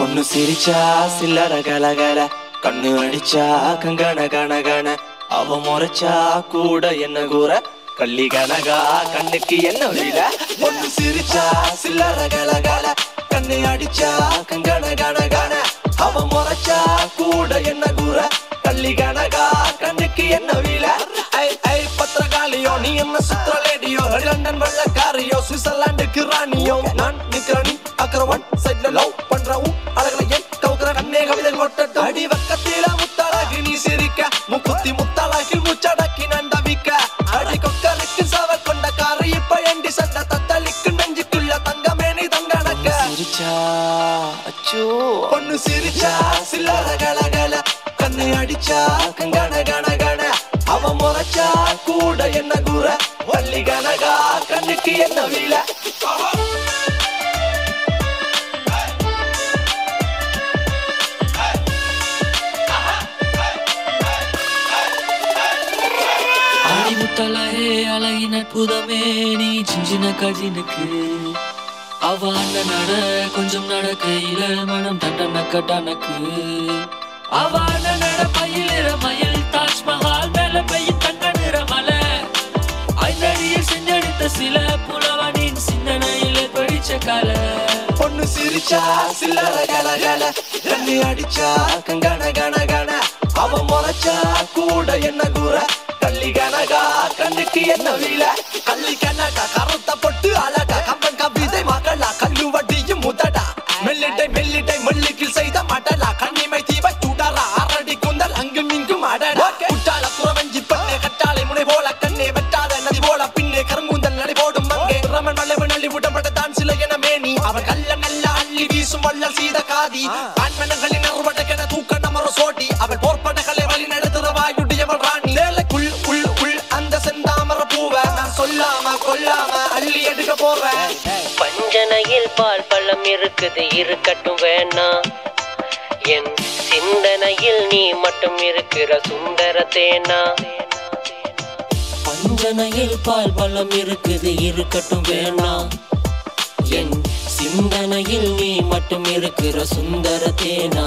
பொண்ணு சிரிச்சா சில்லற கலகல, கண்ணு அடிச்சா கங்கண கணகண, அவ முறைச்சா கூட என்ன கூற, கள்ளி கனகா கண்ணுக்கு என்ன வீல. பொண்ணு சிரிச்சா சில்லற கலகல, கண்ணு அடிச்சா கங்கண கணகண, அவ முறைச்சா கூட என்ன கூற, கள்ளி கனகா கண்ணுக்கு என்ன வீல. ஐ ஐ பத்திரகாளியோ, நீ என்ன சுத்திர லேடியோ, லண்டன் வெள்ளக்காரியோ, சுவிட்சர்லாந்துக்கு ராணியோ, நான் நிக்கிறனி அக்கரவன் சைட்ல லவ் பண்றவும் அழகல என் கவுக்குற கண்ணே கவிதை கொட்டட்டும். அடி வக்கத்தில முத்தழகி நீ சிரிக்க, முக்குத்தி முத்தழகில் முச்சடக்கி நண்டவிக்க, அடி கொக்கலுக்கு சவ கொண்ட காரை இப்ப எண்டி சண்ட தத்தளிக்கு நெஞ்சுக்குள்ள தங்கமே நீ தங்கணக்க. சிரிச்சா அச்சோ பொண்ணு சிரிச்சா சில்லற கலகல, கண்ணு அடிச்சா கங்கண கணகண, அவ முறைச்சா கூட என்ன கூற, வள்ளி கனகா கண்ணுக்கு என்ன வீல. அடிமுத்தலே அழகின் அற்புதமே நீ சின்ன கஜினுக்கு, அவ அண்ணன் நட கொஞ்சம் நடக்கையில மனம் தண்டனக்க டனக்கு, அவ அண்ணன் நட பயிலிற மயில் தாஜ்மஹால் மேல பெய்யும் தங்க நிற மலை, ஐந்தடியில் செஞ்செடுத்த சில புலவனின் சிந்தனையில படிச்ச கலை. பொண்ணு சிரிச்சா சில்லற கலகல, கண்ணு அடிச்சா கங்கண கணகண, அவ முறைச்சா கூட என்ன கூற, கள்ளி கனகா கண்ணுக்கு என்ன வீல. கள்ளி கனகா கருத்த பொட்டு அழகா, கம்பன் கவிதை மகளா, கல்லு வட்டியும் முதடா, மெல்லிட்டை மெல்லிட்டை மல்லிக்கில் செய்த மடலா, கண்ணிமை தீவை சுடரா, அரடி குந்தல் அங்கும் இங்கும் அடடா, குட்டால குறவஞ்சி பண்ணே கட்டாளை முனை போல, கண்ணே வெட்டாத நதி போல பின்னே கருங்குந்தல் நடை போடும் மங்கே, ரமன் வளைவு நள்ளி உடம்பட தான் சில என மேனி, அவர் கல்ல நல்ல அள்ளி வீசும் வள்ளல் சீத காதி, ஆண்மனங்களின் அறுவடைக்கென தூக்க நமர சோட்டி, அவள் போர்ப்படைகளை வழி நடத்துற வாயுடையவள் ராணி, வேலைக்குள் உள் உள் அந்த செந்தாமர பூவ நான் சொல்லாம கொல்லாம அள்ளி எடுக்க போறேன். பஞ்சனையில் பால் பழம் இருக்குது இருக்கட்டும் வேணா, என் சிந்தனையில் நீ மட்டும் இருக்கிற சுந்தர தேனா. பஞ்சனையில் பால் பழம் இருக்குது இருக்கட்டும் வேணா, என் சிந்தனையில் நீ மட்டும் இருக்கிற சுந்தர தேனா.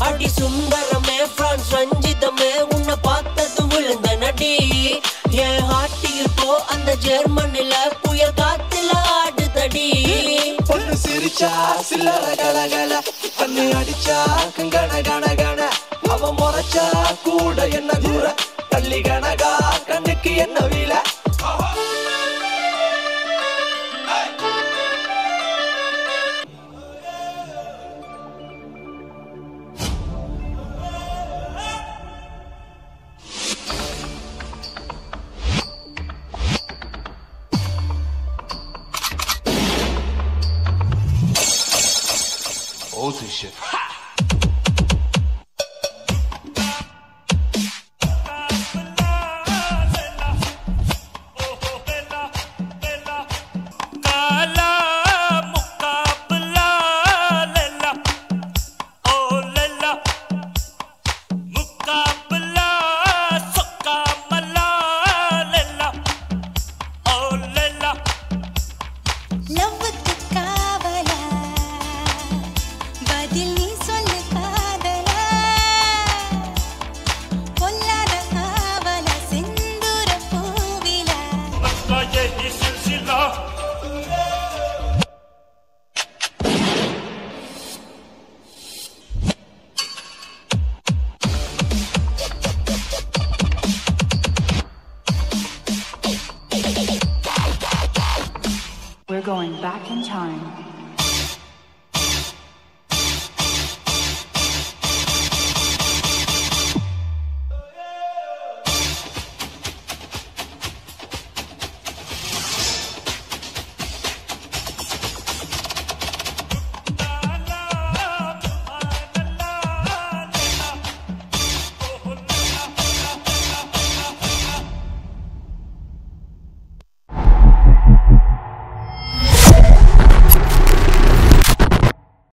அடி சுந்தரமே பிரான்ஸ் ரஞ்சிதமே, உன்னை பார்த்தது விழுந்த நடி, என் ஹாட்டியில் போ அந்த ஜெர்மனில புயல் காத்துல ஆடுதடி. பொண்ணு சிரிச்சா சில்லற கலகல, கண்ணு அடிச்சா கங்கண கணகண, அவ முறைச்சா கூட என்ன கூற, கள்ளி கனகா கண்ணுக்கு என்ன வீல. Oh, this shit. We're going back in time.